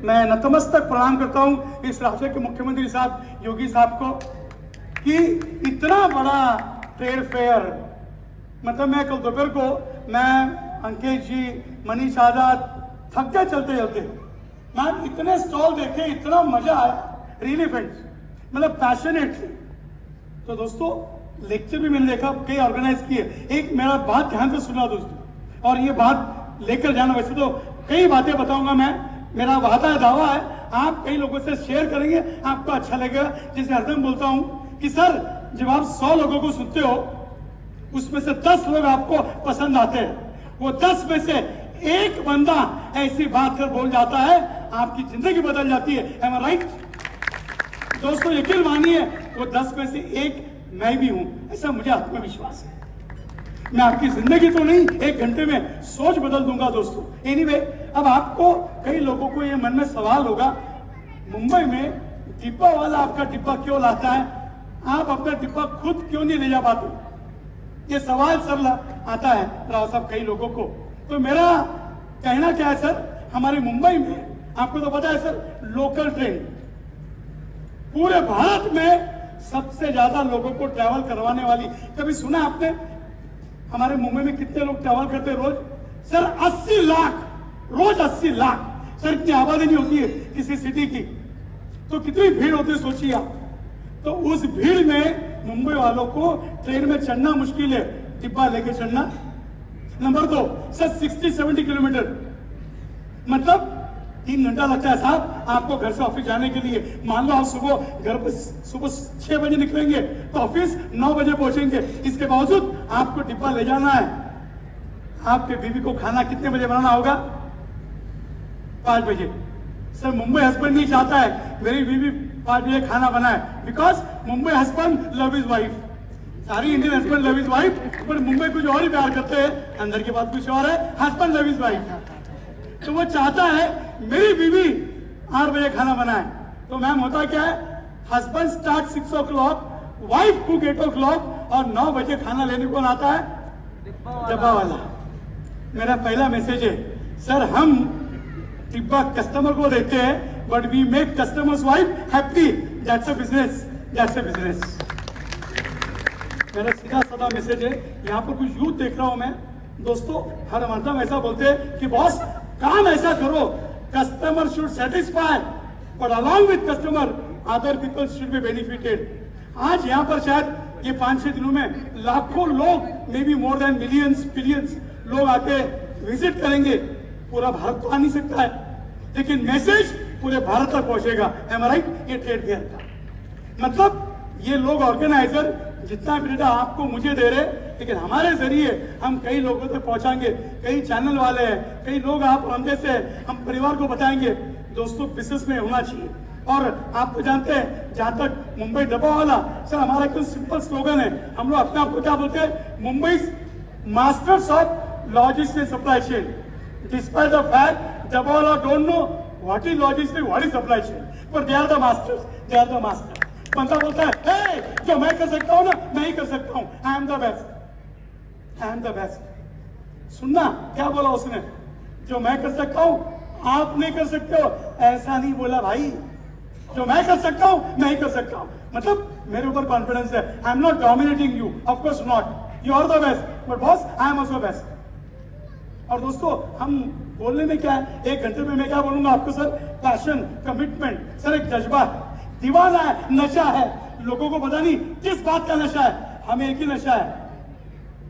मैं नतमस्तक प्रणाम करता हूं इस राज्य के मुख्यमंत्री साहब योगी साहब को कि इतना बड़ा ट्रेड फेयर, मतलब मैं कल दोपहर को मैं अंकित जी, मनीष आजाद थक गए चलते चलते। मैम इतने स्टॉल देखे, इतना मजा आया, रियली फ्रेंड्स, मतलब पैशनेटली। तो दोस्तों लेक्चर भी मैंने देखा कई ऑर्गेनाइज किए। एक मेरा बात ध्यान से सुना दोस्तों, और ये बात लेकर जाना। वैसे तो कई बातें बताऊंगा मैं, मेरा वादा दावा है आप कई लोगों से शेयर करेंगे, आपको अच्छा लगेगा। जैसे हरदम बोलता हूं कि सर जब आप 100 लोगों को सुनते हो उसमें से 10 लोग आपको पसंद आते हैं, वो 10 में से एक बंदा ऐसी बात कर बोल जाता है, आपकी जिंदगी बदल जाती है। एम आई राइट दोस्तों? यकीन मानिए वो 10 में से एक मैं भी हूं, ऐसा मुझे आत्मविश्वास है। मैं आपकी जिंदगी तो नहीं, 1 घंटे में सोच बदल दूंगा दोस्तों। एनीवे, अब आपको कई लोगों को ये मन में सवाल होगा, मुंबई में डिब्बा वाला आपका डिब्बा क्यों लाता है, आप अपना डिब्बा खुद क्यों नहीं ले जा पाते? ये सवाल सर आता है राव साहब कई लोगों को। तो मेरा कहना क्या है सर, हमारे मुंबई में आपको तो पता है सर, लोकल ट्रेन पूरे भारत में सबसे ज्यादा लोगों को ट्रैवल करवाने वाली। कभी सुना आपने हमारे मुंबई में कितने लोग ट्रैवल करते हैं रोज? सर 80 लाख, रोज 80 लाख। सर इतनी आबादी नहीं होती है किसी सिटी की, तो कितनी भीड़ होती है सोचिए आप। तो उस भीड़ में मुंबई वालों को ट्रेन में चढ़ना मुश्किल है, डिब्बा लेके चढ़ना। नंबर 2 सर 60-70 किलोमीटर, मतलब 3 घंटा लगता है साहब आपको घर से ऑफिस जाने के लिए। मान लो आप सुबह 6 बजे निकलेंगे तो ऑफिस 9 बजे पहुंचेंगे। इसके बावजूद आपको डिब्बा ले जाना है। आपके बीवी को खाना कितने बजे बनाना होगा? 5 बजे। सर मुंबई हस्बैंड नहीं चाहता है मेरी बीवी 5 बजे खाना बनाए, because Mumbai husband love his wife. सारी Indian husband love his wife, पर मुंबई कुछ और ही प्यार करते हैं, अंदर की बात कुछ और है। हस्बैंड लव इज वाइफ, तो वो चाहता है मेरी बीवी 8 बजे खाना बनाए। तो मैम होता क्या है, husband start 6 o'clock, wife cook 8 o'clock, और 9 बजे खाना लेने कौन आता है? डिब्बा वाला। मेरा पहला मैसेज है सर, हम डिब्बा कस्टमर को देते हैं, but we make customers wife happy. That's a business, that's a business. मेरा सीधा साधा मैसेज है। यहाँ पर कुछ यूथ देख रहा हूं मैं दोस्तों, हर मर्दम ऐसा बोलते हैं कि बॉस काम ऐसा करो, customer should satisfy, but along with customer other people should be benefited. आज यहाँ पर शायद ये 5-6 दिनों में लाखों लोग, may be more than millions billions लोग आके विजिट करेंगे। पूरा भारत तो आ नहीं सकता है, लेकिन मैसेज पूरे भारत तक पहुंचेगा। M I right? ये ट्रेड फेयर का मतलब, ये लोग ऑर्गेनाइजर जितना भी डेटा आपको मुझे दे रहे, लेकिन हमारे जरिए हम कई लोगों तक पहुंचाएंगे। कई चैनल वाले हैं, कई लोग आप हम जैसे, हम परिवार को बताएंगे। दोस्तों बिजनेस में होना चाहिए। और आप तो जानते हैं, जहां तक मुंबई डब्बा वाला, सर हमारा एक सिंपल स्लोगन है, हम लोग अपने आप को क्या बोलते हैं? Mumbai masters of logistics supply chain. Despite the fact dabbawala don't know what is logistics, what is supply chain, पर they are the masters, they are the master. बंदा बोलता है hey, जो मैं कर सकता हूं ना, मैं ही कर सकता हूं, I am the best, I am the best. सुनना क्या बोला उसने, जो मैं कर सकता हूं आप नहीं कर सकते हो, ऐसा नहीं बोला भाई। जो मैं कर सकता हूं मैं ही कर सकता हूं, मतलब मेरे ऊपर कॉन्फिडेंस है। I am not dominating you, of course not, you are the best, but boss I am also best. और दोस्तों हम बोलने में क्या है, 1 घंटे में मैं क्या बोलूंगा आपको सर? पैशन, कमिटमेंट, सर एक जज्बा, दीवाना है, नशा है। लोगों को पता नहीं किस बात का नशा है, हमें एक ही नशा है,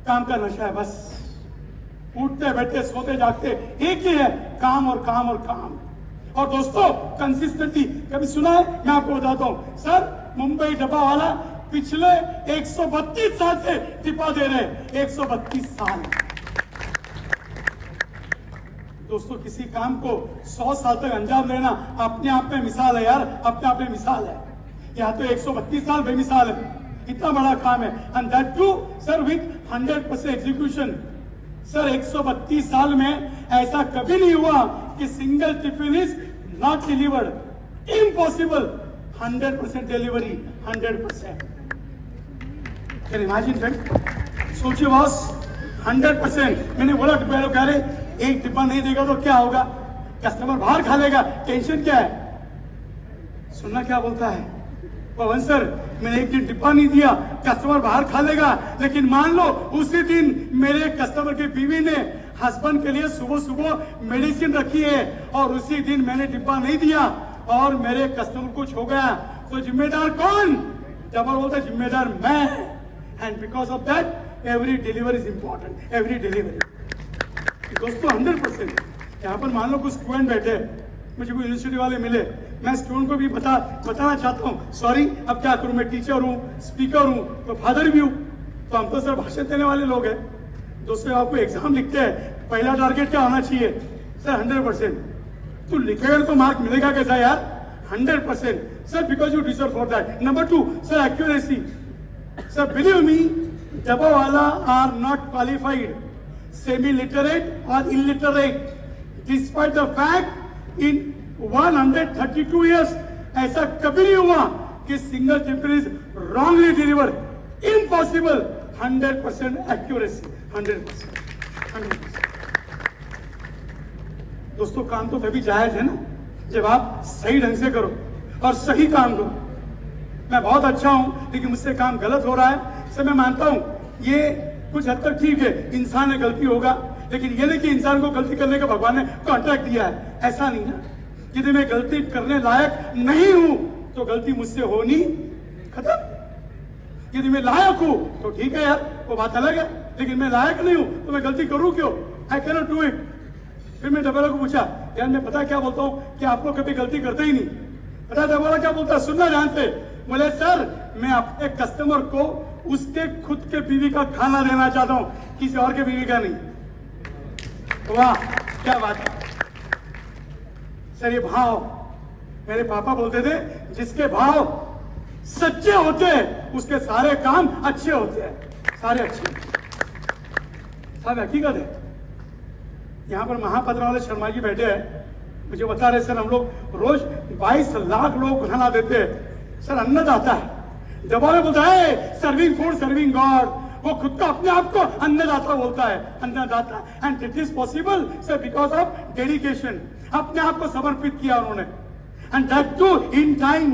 काम का नशा है। बस उठते बैठते सोते जागते एक ही है, काम और काम और काम। और दोस्तों कंसिस्टेंसी, कभी सुना है? मैं आपको बताता हूं सर, मुंबई डब्बा वाला पिछले 132 साल से डिब्बा दे रहे हैं, 132 साल। दोस्तों किसी काम को 100 साल तक अंजाम देना अपने आप में मिसाल है यार, अपने आप में मिसाल है। यहाँ तो 132 साल बेमिसाल है, इतना बड़ा काम है। And that too sir with 100% execution. Sir 132 साल में ऐसा कभी नहीं हुआ कि single tiffin is not delivered, impossible. 100% delivery, 100%। Can imagine friend? सोचिए बॉस, 100%। मैंने बोला डिब्बे लोग कह रहे एक डिब्बा नहीं देगा तो क्या होगा? कस्टमर बाहर खा लेगा, टेंशन क्या है? सुनना क्या बोलता है पवन सर, मैंने एक दिन डिब्बा नहीं दिया, कस्टमर बाहर खा लेगा, लेकिन मान लो उसी दिन मेरे कस्टमर की बीवी ने हस्बैंड के लिए सुबह सुबह मेडिसिन रखी है और उसी दिन मैंने डिब्बा नहीं दिया और मेरे कस्टमर कुछ हो गया, तो जिम्मेदार कौन? डबल बोलता है जिम्मेदार मैं। And because of that every delivery is important, every delivery. दोस्तों 100% यहाँ पर मान लो कुछ स्टूडेंट बैठे, मुझे कोई यूनिवर्सिटी वाले मिले, मैं स्टूडेंट को भी बताना चाहता हूँ, सॉरी अब क्या करूँ, मैं टीचर हूँ, स्पीकर हूँ, तो फादर भी हूँ, तो हम तो सर भाषण देने वाले लोग हैं। दोस्तों आपको एग्जाम लिखते हैं, पहला टारगेट क्या होना चाहिए सर? 100%। तो लिखेगा तो मार्क मिलेगा कैसा यार? 100% sir, because you deserve for that. Number 2 sir, accuracy. Sir believe me, dabbawala are not qualified semi literate और illiterate, despite the fact in 132 years ऐसा कभी नहीं हुआ कि single tiffin is wrongly delivered, impossible. 100% accuracy, 100%। दोस्तों काम तो तभी जायज है ना जब आप सही ढंग से करो और सही काम करो। मैं बहुत अच्छा हूं लेकिन मुझसे काम गलत हो रहा है, सर मैं मानता हूं ये कुछ हद तक ठीक है, इंसान ने गलती होगा, लेकिन ये नहीं कि इंसान को गलती करने का भगवान ने कॉन्ट्रैक्ट दिया है, ऐसा नहीं ना। यदि मैं गलती करने लायक नहीं हूं तो गलती मुझसे होनी खत्म। यदि मैं लायक हूं तो ठीक है यार, वो बात अलग है, लेकिन मैं लायक नहीं हूं तो मैं गलती करूं क्यों? आई कैन नॉट डू इट। फिर मैं डबला को पूछा, यार मैं पता क्या बोलता हूं कि आप लोग कभी गलती करते ही नहीं। पता डबला क्या बोलता, सुनना ध्यान से। बोले सर मैं अपने कस्टमर को उसके खुद के बीवी का खाना देना चाहता हूं, किसी और के बीवी का नहीं। वाह क्या बात है सर, ये भाव मेरे पापा बोलते थे, जिसके भाव सच्चे होते हैं उसके सारे काम अच्छे होते हैं, सारे अच्छे। सब हकीकत है। यहाँ पर महापत्र वाले शर्मा जी बैठे हैं, मुझे बता रहे सर हम लोग रोज 22 लाख लोगों को खाना देते हैं। सर अन्नदाता है, दबा में बोलता है सर्विंग फूड सर्विंग गॉड, वो खुद को अपने आप को अन्नदाता बोलता है, अन्नदाता। And it is possible sir because of dedication, अपने आप को समर्पित किया उन्होंने, and that too in time.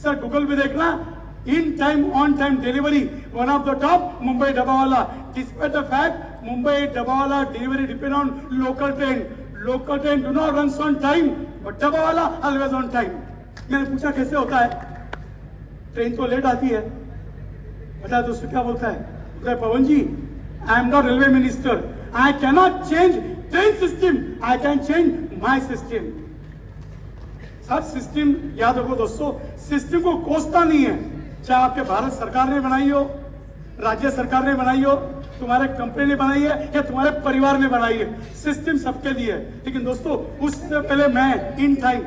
Sir Google पे देखना, in time on time delivery, one of the top Mumbai dabbawala. Despite the fact Mumbai dabbawala delivery depend on local train, local train do not run on time but dabbawala always on time. मैंने पूछा कैसे होता है, train तो late आती है। बता दोस्तों क्या बोलता है, Pawan ji I am not railway minister, I can not change train system, I can change my system. सब सिस्टम याद रखो दोस्तों, सिस्टम को कोसता नहीं है, चाहे आपके भारत सरकार ने बनाई हो, राज्य सरकार ने बनाई हो, तुम्हारे कंपनी ने बनाई है या तुम्हारे परिवार ने बनाई है, सिस्टम सबके लिए है। लेकिन दोस्तों उससे पहले मैं इन टाइम,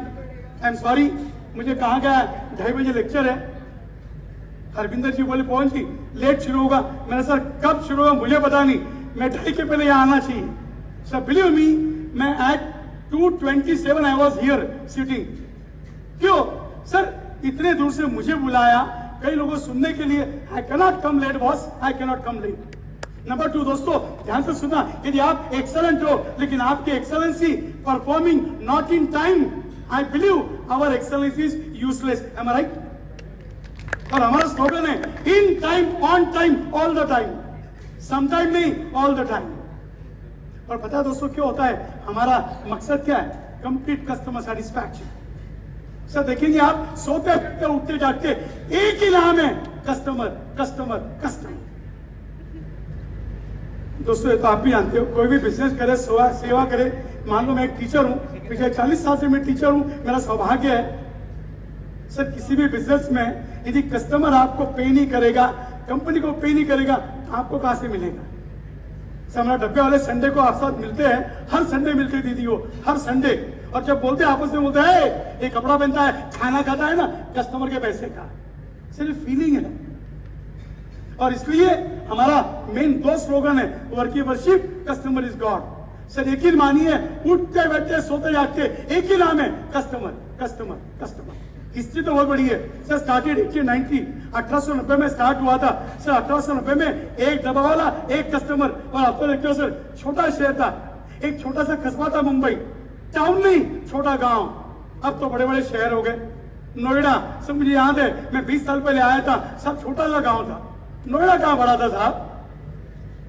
आई एम सॉरी मुझे कहा गया 2:30 बजे लेक्चर है, हरविंदर जी बोले पवन जी लेट शुरू होगा। मैंने सर कब शुरू होगा मुझे पता नहीं, मैं 2:30 के पहले यहाँ आना चाहिए। सर बिलीव मी, मैं at 2:27 I was here sitting. क्यों सर, इतने दूर से मुझे बुलाया कई लोगों सुनने के लिए। I cannot come late boss, I cannot come late. Number 2 दोस्तों ध्यान से सुनना, यदि आप एक्सेलेंट हो लेकिन आपकी excellency performing not in time, I believe our excellency is useless. Am I right? और हमारा स्लोगन है in time on time all the time, some time नहीं ऑल द टाइम। और पता है दोस्तों क्यों होता है, हमारा मकसद क्या है, कंप्लीट कस्टमर सेटिस्फैक्शन। सर देखेंगे आप सोते उठते जागते एक ही नाम है, कस्टमर कस्टमर कस्टमर। दोस्तों ये तो आप भी जानते हो, कोई भी बिजनेस करे, सेवा करे। मान लो मैं एक टीचर हूं, पिछले 40 साल से मैं टीचर हूं, मेरा सौभाग्य है। सर किसी भी बिजनेस में यदि कस्टमर आपको पे नहीं करेगा, कंपनी को पे नहीं करेगा, आपको कहां से मिलेगा? सर हमारा डब्बे वाले संडे को आप साथ मिलते हैं, हर संडे मिलते दीदी हो, हर संडे। और जब बोलते हैं आपस में बोलते हैं ये कपड़ा पहनता है, खाना खाता है ना, कस्टमर के पैसे का। सिर्फ फीलिंग है। और इसलिए हमारा मेन 2 स्लोगन है, work worship, customer is God. Sir यकीन मानिए, उठते बैठते सोते जागते एक ही नाम है, कस्टमर कस्टमर कस्टमर। हिस्ट्री तो बहुत बड़ी है सर, स्टार्टेड 1890, 1890 में स्टार्ट हुआ था सर। 1890 में एक डब्बावाला एक कस्टमर। और आप तो देखते हो सर, छोटा शहर था, एक छोटा सा कस्बा था मुंबई, टाउन नहीं, छोटा गांव, अब तो बड़े बड़े शहर हो गए। नोएडा, सब मुझे याद है, मैं 20 साल पहले आया था, सब छोटा सा गांव था। नोएडा कहां बड़ा था साहब?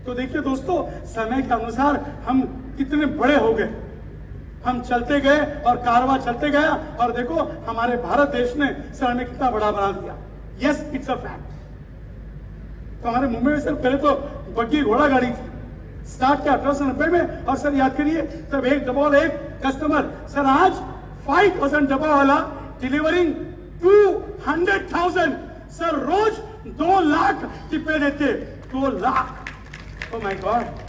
तो देखिए दोस्तों, समय के अनुसार हम कितने बड़े हो गए, हम चलते गए और कारवां चलते गया, और देखो हमारे भारत देश ने सर हमें कितना बड़ा बना दिया। Yes, it's a fact. तो हमारे मुंबई में सर पहले तो बग्गी घोड़ा गाड़ी थी, स्टार्ट किया 1890 में, और सर याद करिए तब एक डब्बा वाला एक कस्टमर, सर आज 5000 डब्बा वाला डिलीवरिंग 200,000, सर रोज 2 लाख टिप्पे देते, 2 lakh. Oh my God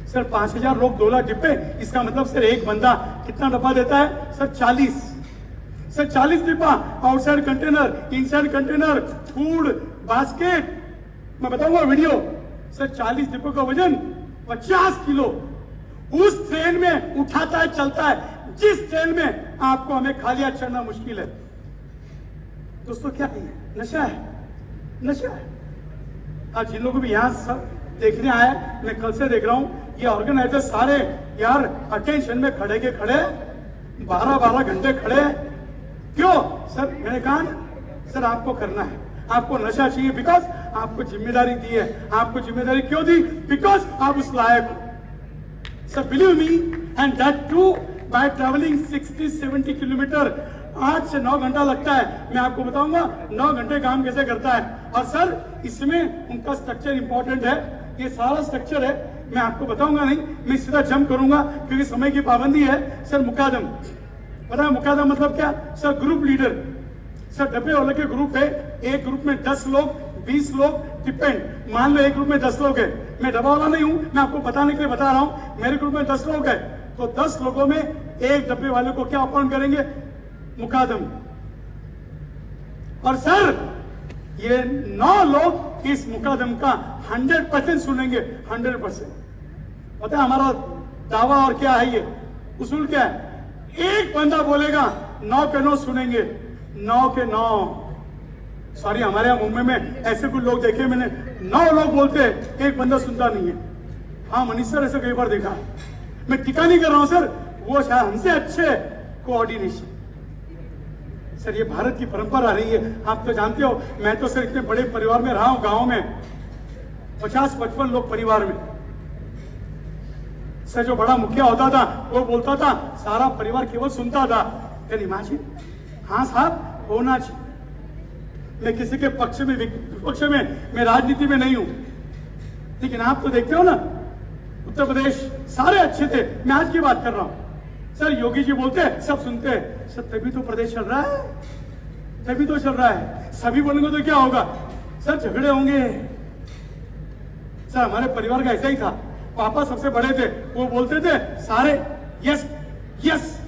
sir, 5000 लोग 2 लाख डिब्बे, इसका मतलब सर एक बंदा कितना डब्बा देता है सर? 40। सर 40 डिब्बा, outside container, inside container, food basket, मैं बताऊंगा वीडियो। सर 40 डिब्बों का वजन 50 किलो उस ट्रेन में उठाता है, चलता है जिस ट्रेन में आपको हमें खालिया चढ़ना मुश्किल है। दोस्तों क्या है? नशा है, नशा है। आज जिन लोगों को भी यहां सब देखने आया, मैं कल से देख रहा हूं, ये ऑर्गेनाइजर सारे यार अटेंशन में खड़े के खड़े 12-12 घंटे खड़े। क्यों सर? मैंने कहा सर आपको करना है, आपको नशा चाहिए, बिकॉज आपको जिम्मेदारी दी है। आपको जिम्मेदारी क्यों दी? बिकॉज आप उस लायक हो। Sir believe me, and that too by travelling 60-70 kilometre, 8 से 9 घंटा लगता है। मैं आपको बताऊंगा 9 घंटे काम कैसे करता है। और सर इसमें उनका स्ट्रक्चर इंपॉर्टेंट है, ये सारा स्ट्रक्चर है, मैं आपको बताऊंगा नहीं, मैं सीधा जंप करूंगा क्योंकि समय की पाबंदी है। सर मुकादम, पता है मुकादम मतलब क्या? सर ग्रुप लीडर, सर डब्बे वाले के ग्रुप है, एक ग्रुप में 10 लोग, 20 लोग, डिपेंड। मान लो एक ग्रुप में 10 लोग है, मैं डब्बा वाला नहीं हूं, मैं आपको बताने के लिए बता रहा हूं। मेरे ग्रुप में 10 लोग है, तो 10 लोगों में एक डब्बे वाले को क्या अपॉइंट करेंगे? मुकादम। और सर ये 9 लोग इस मुकादम का 100% सुनेंगे, 100%। पता है हमारा दावा और क्या है? ये उसूल क्या है? एक बंदा बोलेगा 9 के 9 सुनेंगे, 9 के 9। सॉरी, हमारे यहां मुंबई में ऐसे कुछ लोग देखे मैंने, 9 लोग बोलते हैं, एक बंदा सुनता नहीं है। हाँ मनीष सर, ऐसे कई बार देखा है। मैं टिका नहीं कर रहा हूं सर, वो शायद हमसे अच्छे कोऑर्डिनेशन। सर ये भारत की परंपरा रही है, आप तो जानते हो। मैं तो सर इतने बड़े परिवार में रहा हूं, गांव में 50-55 लोग परिवार में। सर जो बड़ा मुखिया होता था वो बोलता था सारा परिवार केवल सुनता था। Can imagine? हाँ साहब, होना चाहिए। मैं किसी के पक्ष में विपक्ष में, मैं राजनीति में नहीं हूं, लेकिन आप तो देखते हो ना, उत्तर प्रदेश सारे अच्छे थे। मैं आज की बात कर रहा हूं। सर योगी जी बोलते हैं, सब सुनते हैं। सर तभी तो प्रदेश चल रहा है, तभी तो चल रहा है। सभी बोलेंगे तो क्या होगा? सर झगड़े होंगे। सर हमारे परिवार का ऐसा ही था, पापा सबसे बड़े थे, वो बोलते थे सारे यस यस।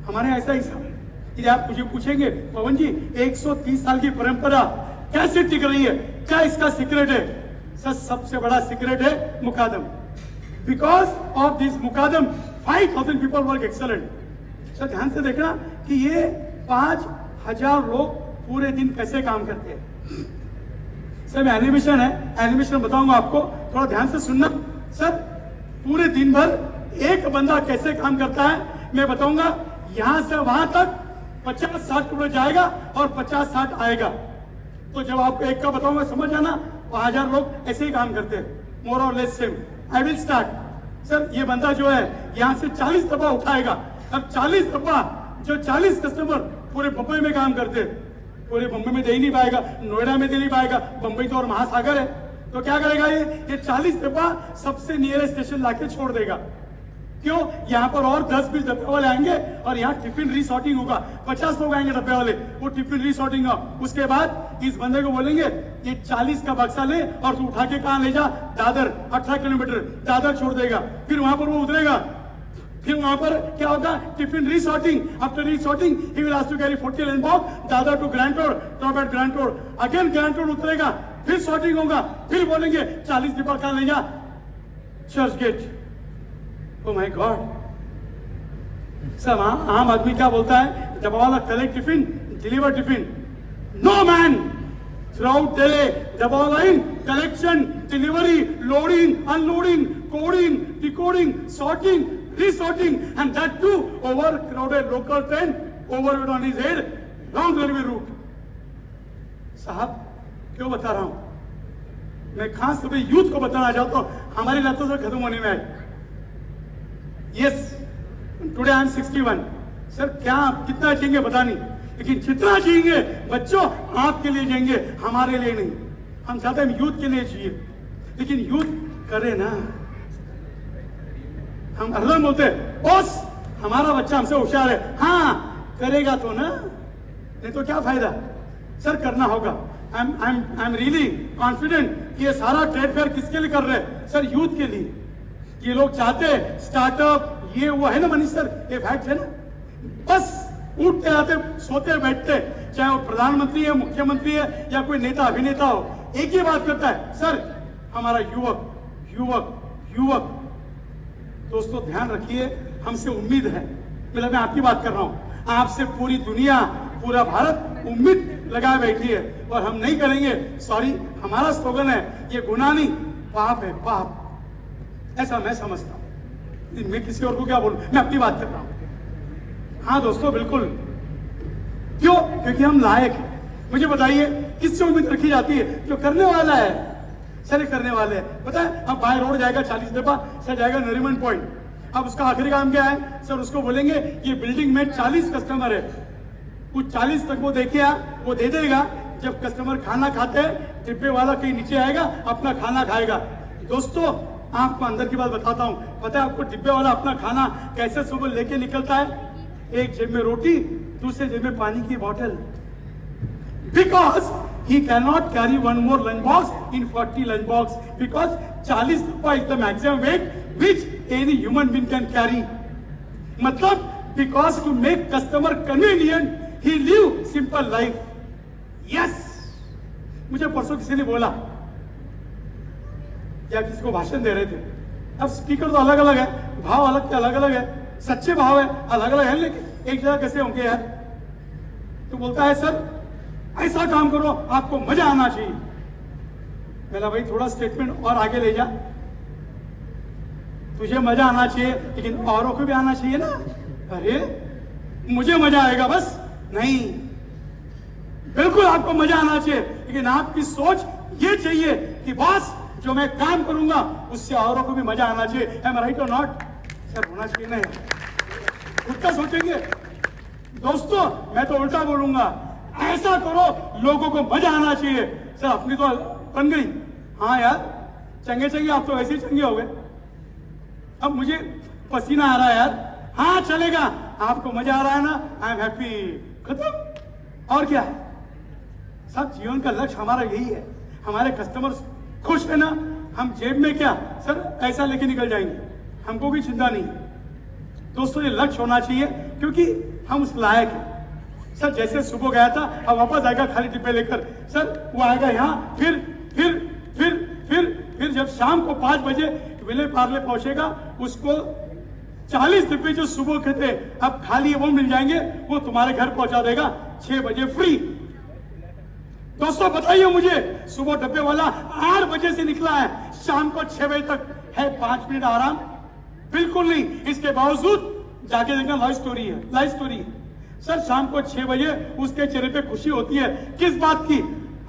हमारे ऐसा ही था। यदि आप मुझे पूछेंगे पवन जी 130 साल की परंपरा कैसे टिक रही है, क्या इसका सीक्रेट है? सर सबसे बड़ा सीक्रेट है मुकादम। बिकॉज ऑफ दिस मुकादम 5000 पीपल वर्क एक्सेलेंट। सर ध्यान से देखना कि ये 5000 लोग पूरे दिन कैसे काम करते हैं। सर मैं एनिमेशन है, एनिमेशन बताऊंगा आपको, थोड़ा ध्यान से सुनना। सर पूरे दिन भर एक बंदा कैसे काम करता है मैं बताऊंगा। यहां से वहां तक 50-60 किलोमीटर जाएगा और 50-60 आएगा। तो जब आपको एक का बताऊंगा समझ जाना, 5000 लोग ऐसे ही काम करते हैं, मोर और less same. I will start. Sir ये बंदा जो है यहां से 40 डब्बा उठाएगा। अब 40 डब्बा, जो 40 कस्टमर पूरे बम्बई में काम करते हैं, पूरे बम्बई में दे ही नहीं पाएगा, नोएडा में दे नहीं पाएगा, बम्बई तो और महासागर है। तो क्या करेगा ये 40 डब्बा सबसे नियरेस्ट स्टेशन लाके छोड़ देगा। क्यों? यहाँ पर और 10-20 डब्बे वाले आएंगे और यहाँ टिफिन रीसॉर्टिंग होगा। 50 लोग आएंगे डब्बे वाले, वो टिफिन रीसॉर्टिंग होगा। उसके बाद इस बंदे को बोलेंगे ये 40 का बक्सा ले और तू उठा के कहाँ ले जा? दादर, 18 किलोमीटर दादर छोड़ देगा। फिर वहां पर वो उतरेगा, फिर वहां पर क्या होगा? Tiffin resorting. After resorting he will have to carry 40 lunch box Dadar to Grant Road, top at Grant Road, again Grant Road उतरेगा, फिर सॉर्टिंग होगा, फिर बोलेंगे 40 डिब्बा कहाँ ले जा? Churchgate. Oh my God! सब आम आदमी क्या बोलता है? Dabbawala collect tiffin, deliver tiffin. No man, throughout Delhi dabbawala in collection, delivery, loading, unloading, coding, decoding, sorting, resorting, and that too overcrowded local train overload on his head, long railway route. साहब क्यों बता रहा हूं मैं? खास तौर पे youth को बताना चाहता हूं हमारी लतों से खत्म होने में आई. Yes, today I am 61. Sir क्या कितना जिएंगे पता नहीं, लेकिन जितना जिएंगे बच्चों आपके लिए जिएंगे, हमारे लिए नहीं. हम चाहते हैं यूथ के लिए जिए, लेकिन यूथ करे ना. हम हरदम बोलते हैं बॉस हमारा बच्चा हमसे होशियार है. हाँ करेगा तो ना, नहीं तो क्या फायदा. सर करना होगा. आई एम रियली कॉन्फिडेंट कि ये सारा ट्रेड फेयर किसके लिए कर रहे हैं? सर यूथ के लिए. ये लोग चाहते हैं स्टार्टअप, ये वो है ना मनीष सर, ये फैक्ट है ना. बस उठते आते सोते बैठते, चाहे वो प्रधानमंत्री है, मुख्यमंत्री है या कोई नेता अभिनेता हो, एक ही बात करता है, सर हमारा युवक युवक युवक. दोस्तों ध्यान रखिए, हमसे उम्मीद है, मतलब मैं आपकी बात कर रहा हूं, आपसे पूरी दुनिया, पूरा भारत उम्मीद लगाए बैठी है, और हम नहीं करेंगे. सॉरी, हमारा स्लोगन है, ये गुनाह नहीं पाप है, पाप. ऐसा मैं समझता हूं. मैं किसी और को क्या बोलूं, मैं अपनी बात कर रहा हूं. हाँ दोस्तों बिल्कुल. क्यों? क्योंकि हम लायक हैं. मुझे बताइए किससे उम्मीद रखी जाती है? जो करने वाला है. सर करने वाले हैं, पता है अब बाय रोड जाएगा 40 दफा, सर जाएगा नरीमन पॉइंट. अब उसका आखिरी काम क्या है? सर उसको बोलेंगे ये बिल्डिंग में 40 कस्टमर है, कुछ 40 तक वो देखे वो दे देगा. जब कस्टमर खाना खाते हैं, डिब्बे वाला कहीं नीचे आएगा, अपना खाना खाएगा. दोस्तों आपको अंदर की बात बताता हूं, पता है आपको डिब्बे वाला अपना खाना कैसे सुबह लेके निकलता है? एक जेब में रोटी, दूसरे जेब में पानी की बोतल. Because he cannot carry one more lunch box in 40 lunch box, because 40 दफा is the maximum weight which any human being can carry. मतलब because to make customer convenient, he live simple life. Yes. मुझे परसों किसी ने बोला, या किसी को भाषण दे रहे थे. अब स्पीकर तो अलग अलग है, भाव अलग के अलग अलग है, सच्चे भाव है अलग अलग है, लेकिन एक जगह कैसे होंगे यार? तो बोलता है सर ऐसा काम करो, आपको मजा आना चाहिए. मैंने भाई थोड़ा स्टेटमेंट और आगे ले जा. तुझे मजा आना चाहिए, लेकिन औरों को भी आना चाहिए ना. अरे मुझे मजा आएगा बस नहीं, बिल्कुल आपको मजा आना चाहिए, लेकिन आपकी सोच ये चाहिए कि बस जो मैं काम करूंगा उससे औरों को भी मजा आना चाहिए. एम आई राइट और नॉट? सर होना चाहिए ना. उल्टा सोचेंगे दोस्तों, मैं तो उल्टा बोलूंगा, ऐसा करो लोगों को मजा आना चाहिए. सर अपनी तो बन गई. हाँ यार चंगे चंगे, आप तो वैसे ही चंगे हो गए. अब मुझे पसीना आ रहा है यार. हाँ चलेगा, आपको मजा आ रहा है ना, आई एम हैप्पी. खत्म. और क्या है? सब जीवन का लक्ष्य हमारा यही है, हमारे कस्टमर खुश है ना. हम जेब में क्या सर ऐसा लेके निकल जाएंगे, हमको भी चिंता नहीं. दोस्तों ये लक्ष्य होना चाहिए, क्योंकि हम उस लायक हैं. सर जैसे सुबह गया था, अब वापस आएगा खाली डिब्बे लेकर. सर वो आएगा यहाँ, फिर जब शाम को 5 बजे विले पार्ले पहुंचेगा, उसको 40 डिब्बे जो सुबह के थे अब खाली वो मिल जाएंगे, वो तुम्हारे घर पहुंचा देगा 6 बजे फ्री. दोस्तों बताइए मुझे, सुबह डब्बे वाला 8 बजे से निकला है, शाम को 6 बजे तक है 5 मिनट आराम? बिल्कुल नहीं. इसके बावजूद जाके देखना लाइव स्टोरी है, लाइव स्टोरी है. सर शाम को 6 बजे उसके चेहरे पे खुशी होती है. किस बात की?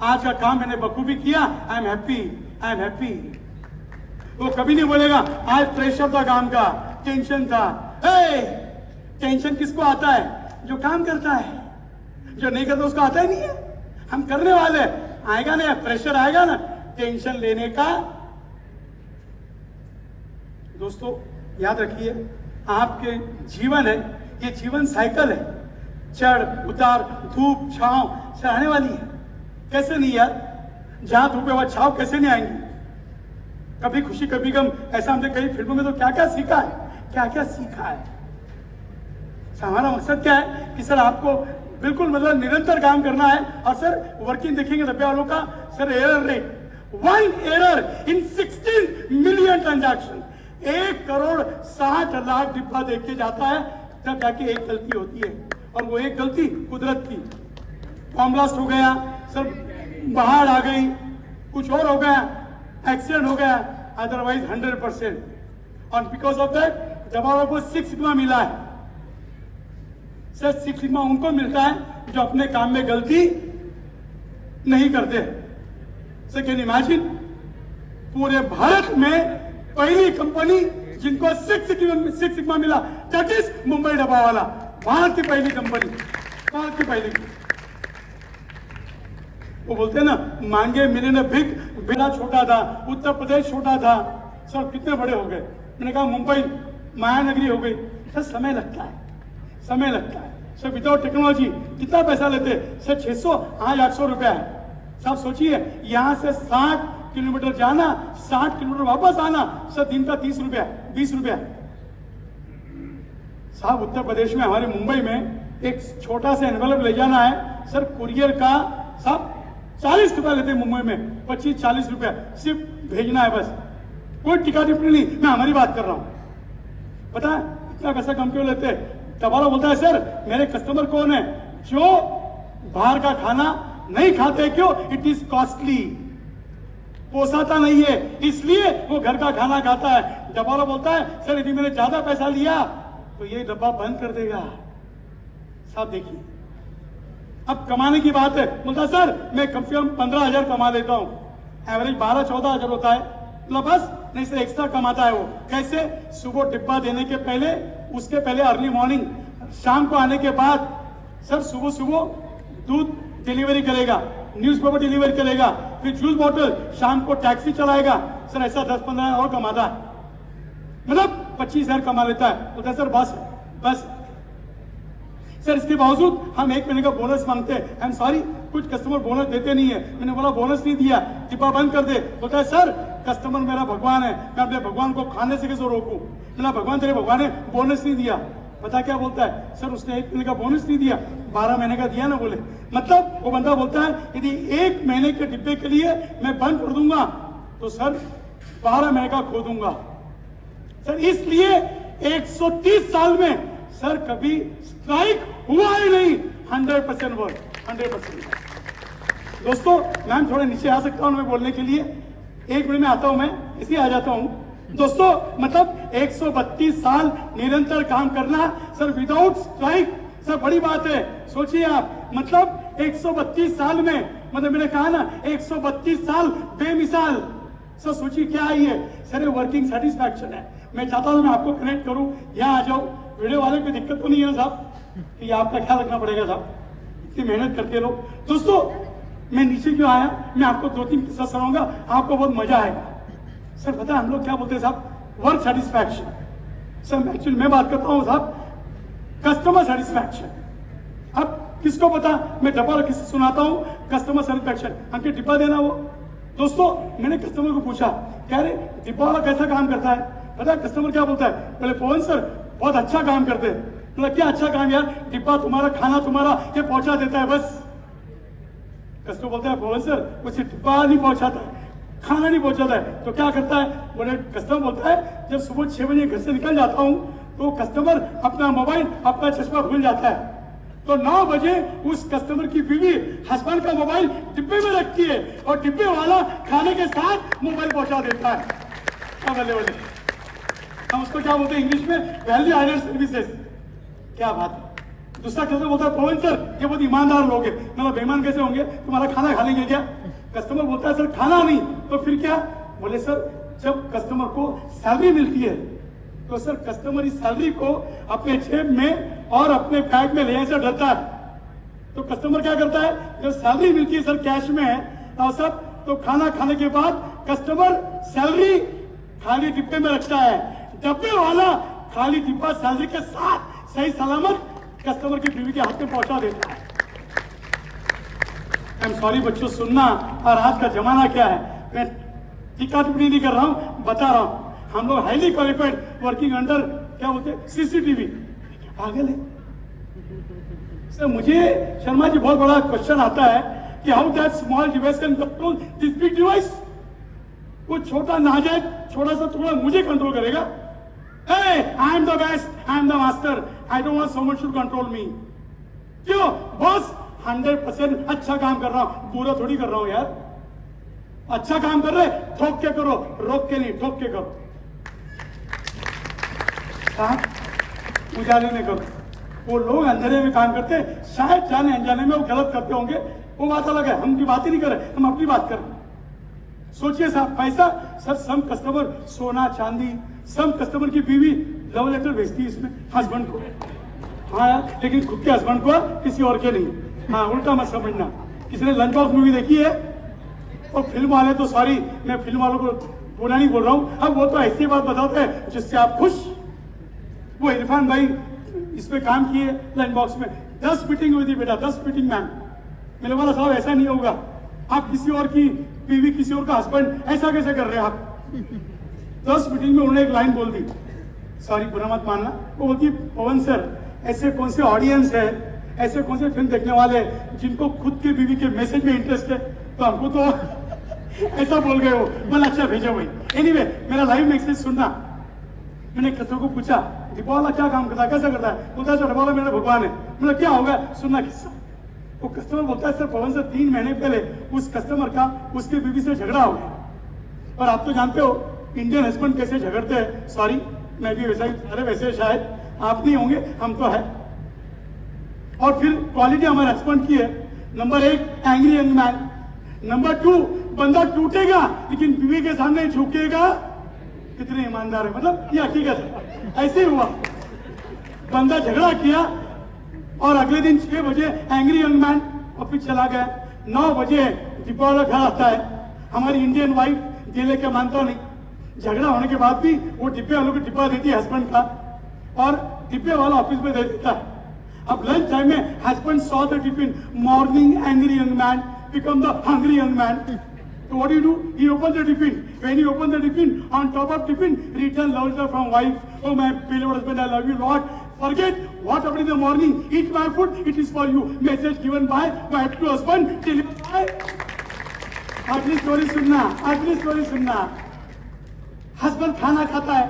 आज का काम मैंने बखूबी किया, I am happy, I am happy. वो कभी नहीं बोलेगा आज प्रेशर था काम का, टेंशन था. टेंशन किसको आता है? जो काम करता है. जो नहीं करता उसको आता ही नहीं है. हम करने वाले, आएगा ना प्रेशर, आएगा ना टेंशन लेने का. दोस्तों याद रखिए, आपके जीवन है, ये जीवन साइकिल है, चढ़ उतार, धूप छांव से आने वाली है. कैसे नहीं यार? जहां धूप है वहां छांव कैसे नहीं आएंगी? कभी खुशी कभी गम, ऐसा हमने कई फिल्मों में तो क्या क्या सीखा है, क्या क्या सीखा है. हमारा मकसद क्या है कि सर आपको बिल्कुल मतलब निरंतर काम करना है. और सर वर्किंग देखेंगे डब्बे वालों का, sir error rate 1 error in 16 million transaction. 1,60,00,000 डिब्बा देख के जाता है, तब जाके एक गलती होती है, और वो एक गलती कुदरत की. बॉम्ब ब्लास्ट हो गया, सर बाढ़ आ गई, कुछ और हो गया, एक्सीडेंट हो गया, अदरवाइज 100%. और बिकॉज ऑफ दैट दबाव को 6 सिग्मा मिला है। सर 6 सिग्मा उनको मिलता है जो अपने काम में गलती नहीं करते। सर कैन इमेजिन, पूरे भारत में पहली कंपनी जिनको 6 सिग्मा मिला, दैट इज मुंबई डब्बावाला। भारत की पहली कंपनी, भारत की पहली। वो बोलते हैं ना, मांगे मिले न भिक, बिना छोटा था, उत्तर प्रदेश छोटा था, सर कितने बड़े हो गए। मैंने कहा मुंबई महानगरी हो गई। सर समय लगता है, समय लगता है। सर विदाउट टेक्नोलॉजी कितना पैसा लेते? सर 600, आज 800 रुपया है। साहब सोचिए, यहां से 60 किलोमीटर जाना, 60 किलोमीटर वापस आना, सर दिन का 30 रुपया, 20 रुपया। साहब उत्तर प्रदेश में, हमारे मुंबई में एक छोटा सा एनवेलप ले जाना है, सर कुरियर का साहब 40 रुपया लेते हैं मुंबई में, 25-40 रुपया सिर्फ भेजना है बस। कोई टिका टिप्पणी नहीं, मैं हमारी बात कर रहा हूं। पता है इतना पैसा कम क्यों लेते? तबाला बोलता है सर मेरे कस्टमर कौन है? जो बाहर का खाना नहीं खाते। क्यों? इट इज कॉस्टली, पोसाता नहीं है, इसलिए वो घर का खाना खाता है। डब्बा बोलता है सर यदि मैंने ज्यादा पैसा लिया तो ये डब्बा बंद कर देगा। साहब देखिए, अब कमाने की बात है, बोलता सर मैं कम से कम 15,000 कमा लेता हूं। एवरेज 12-14 हजार होता है, मतलब बस नहीं से एक्स्ट्रा कमाता है वो। कैसे? सुबह डिब्बा देने के पहले, उसके पहले अर्ली मॉर्निंग, शाम को आने के बाद सर सुबह सुबह दूध डिलीवरी करेगा, न्यूज़पेपर डिलीवरी करेगा, फिर जूस बॉटल, शाम को टैक्सी चलाएगा। सर ऐसा 10-15 और कमाता है, मतलब 25,000 कमा लेता है। बोलता है सर बस बस। सर इसके बावजूद हम 1 महीने का बोनस मांगते हैं। आई एम सॉरी, कुछ कस्टमर बोनस देते नहीं है। मैंने बोला बोनस नहीं दिया, डिब्बा बंद कर दे। बोलता है सर कस्टमर मेरा भगवान है, मैं अपने भगवान को खाने से कैसे रोकूं? मेरा भगवान तेरे भगवान है, बोनस नहीं दिया। पता क्या बोलता है? सर उसने 1 महीने का बोनस नहीं दिया, 12 महीने का दिया ना। बोले मतलब वो बंदा बोलता है यदि 1 महीने के डिब्बे के लिए मैं बंद कर दूंगा तो सर 12 महीने का खो दूंगा। सर इसलिए 130 साल में सर कभी स्ट्राइक हुआ ही नहीं। 100% वर्क, 100%। दोस्तों मैम थोड़े नीचे आ सकता हूं मैं बोलने के लिए? 1 मिनट में आता हूं, मैं इसी आ जाता हूं। दोस्तों मतलब 132 साल निरंतर काम करना सर विदाउट स्ट्राइक, सर बड़ी बात है। सोचिए आप, मतलब 132 साल में, मतलब मैंने कहा ना 132 साल बेमिसाल। सर सोचिए क्या है ये? सर वर्किंग सेटिस्फैक्शन है। मैं चाहता हूं मैं आपको कनेक्ट करूं, यहाँ आ जाओ। वीडियो वाले को दिक्कत तो नहीं है साहब? कि आपका ख्याल रखना पड़ेगा साहब, इतनी मेहनत करते लोग। दोस्तों मैं नीचे क्यों आया? मैं आपको 2-3 किस्सा सुनाऊंगा, आपको बहुत मजा आएगा। सर पता है हम लोग क्या बोलते हैं साहब? Work satisfaction. सर एक्चुअली मैं बात करता हूं साहब कस्टमर सेटिस्फैक्शन। अब किसको पता? मैं डब्बा किससे सुनाता हूं कस्टमर सेटिस्फैक्शन, हमके डिब्बा देना वो। दोस्तों मैंने कस्टमर को पूछा, कह रहे डिब्बा वाला कैसा काम करता है? पता है कस्टमर क्या बोलता है? बोले पवन सर बहुत अच्छा काम करते हैं। मतलब क्या अच्छा काम यार? डिब्बा तुम्हारा, खाना तुम्हारा, ये पहुंचा देता है बस। कस्टमर बोलता है पवन सर कुछ डिब्बा नहीं पहुंचाता है, खाना नहीं पहुंचाता है, तो क्या करता है? बोले कस्टमर बोलता है जब सुबह 6 बजे घर से निकल जाता हूं तो कस्टमर अपना मोबाइल, अपना चश्मा भूल जाता है, तो 9 बजे उस कस्टमर की बीवी हस्बैंड का मोबाइल डिब्बे में रखती है और डिब्बे वाला खाने के साथ मोबाइल पहुंचा देता है। अवेलेबल, हम उसको क्या बोलते हैं इंग्लिश में? Value added services. क्या बात है। दूसरा कस्टमर बोलता है पवन सर ये बहुत ईमानदार लोग हैं। मतलब बेईमान कैसे होंगे? तुम्हारा खाना खा लेंगे क्या? कस्टमर बोलता है सर खाना नहीं तो फिर क्या? बोले सर जब कस्टमर को सैलरी मिलती है तो सर कस्टमर इस सैलरी को अपने जेब में और अपने बैग में लेने से डरता है। तो कस्टमर क्या करता है? जब सैलरी मिलती है सर कैश में है तो सब, तो खाना खाने के बाद कस्टमर सैलरी खाली डिब्बे में रखता है, डब्बे वाला खाली डिब्बा सैलरी के साथ सही सलामत कस्टमर की बीवी के हाथ में पहुंचा देता है। आई एम सॉरी बच्चों, सुनना। और आज का जमाना क्या है, मैं टीका टिप्पणी नहीं कर रहा हूं, बता रहा हूं। हम लोग हाईली क्वालिफाइड वर्किंग अंडर क्या बोलते हैं सीसीटीवी। पागल है सर। मुझे शर्मा जी बहुत बड़ा क्वेश्चन आता है कि how that small device can control this big device. वो छोटा नाजायज छोटा सा टुकड़ा मुझे कंट्रोल करेगा? Hey, I am the best, I am the master. I don't want someone should control me. क्यों? बॉस 100% अच्छा काम कर रहा हूं, पूरा थोड़ी कर रहा हूं यार। अच्छा काम कर रहे ठोक के करो, रोक के नहीं, ठोक के करो। साहब उजाले में करो, वो लोग अंधेरे में काम करते हैं, शायद जाने अनजाने में वो गलत करते होंगे, वो बात अलग है, हम की बात ही नहीं कर रहे, हम अपनी बात कर रहे हैं। सोचिए साहब, पैसा सर, सम कस्टमर सोना चांदी, सम कस्टमर की बीवी लव लेटर भेजती है इसमें हस्बैंड को, हाँ यार, लेकिन खुद के हस्बैंड को किसी और के नहीं। हाँ, उल्टा मत समझना। किसी ने लंच बॉक्स मूवी देखी है? और फिल्म वाले तो सॉरी, मैं फिल्म वालों को बुरा नहीं बोल रहा हूँ, अब वो तो ऐसी बात बताते हैं जिससे आप खुश। वो इरफान भाई इसमें काम किए लंच बॉक्स में, 10 मीटिंग हुई थी बेटा, 10 मीटिंग मैम। मैंने बोला साहब ऐसा नहीं होगा, आप किसी और की बीवी, किसी और का हस्बैंड ऐसा कैसे कर रहे हैं आप? 10 मीटिंग में उन्होंने एक लाइन बोल दी, सॉरी बुरा मत मानना, वो बोलती पवन सर ऐसे कौन से ऑडियंस है, ऐसे कौन से फिल्म देखने वाले हैं जिनको खुद के बीवी के मैसेज में इंटरेस्ट है, तो हमको तो ऐसा बोल गए हो। मैंने अच्छा भेजो भाई। एनीवे, मेरा लाइव मैसेज सुनना। मैंने कस्टमर को पूछा डिब्बा वाला क्या काम करता है, कैसा करता है? बोलता है सर डिब्बा वाला मेरा भगवान है। मैंने क्या होगा, सुनना किस्सा। वो कस्टमर बोलता है सर पवन सर 3 महीने पहले उस कस्टमर का उसके बीवी से झगड़ा हो गया, और आप तो जानते हो इंडियन हस्बैंड कैसे झगड़ते हैं, सॉरी मैं भी वैसा ही, अरे वैसे शायद आप नहीं होंगे, हम तो है। और फिर क्वालिटी हमारे हस्बैंड की है, number 1 angry young man, number 2 बंदा टूटेगा लेकिन बीवी के सामने झुकेगा। कितने ईमानदार है, मतलब ये हकीकत है, ऐसे ही हुआ। बंदा झगड़ा किया और अगले दिन 6 बजे एंग्री यंग मैन ऑफिस चला गया, 9 बजे डिब्बा वाला घर आता है। हमारी इंडियन वाइफ दिले के मानता नहीं, झगड़ा होने के बाद भी वो डिब्बे वालों को डिब्बा देती है हस्बैंड का, और डिब्बे वाला ऑफिस में दे देता है। अब लंच टाइम में husband saw the tiffin, morning angry young man become the hungry young man. So what do? He opened the tiffin. When he opened the tiffin, on top of tiffin, written love letter from wife. Oh my beloved husband, I love you Lord. Forget what happened in the morning. Eat my food. It is for you. Message given by wife to husband. Delivered by. अगली story सुनना, अगली story सुनना। Husband खाना खाता है,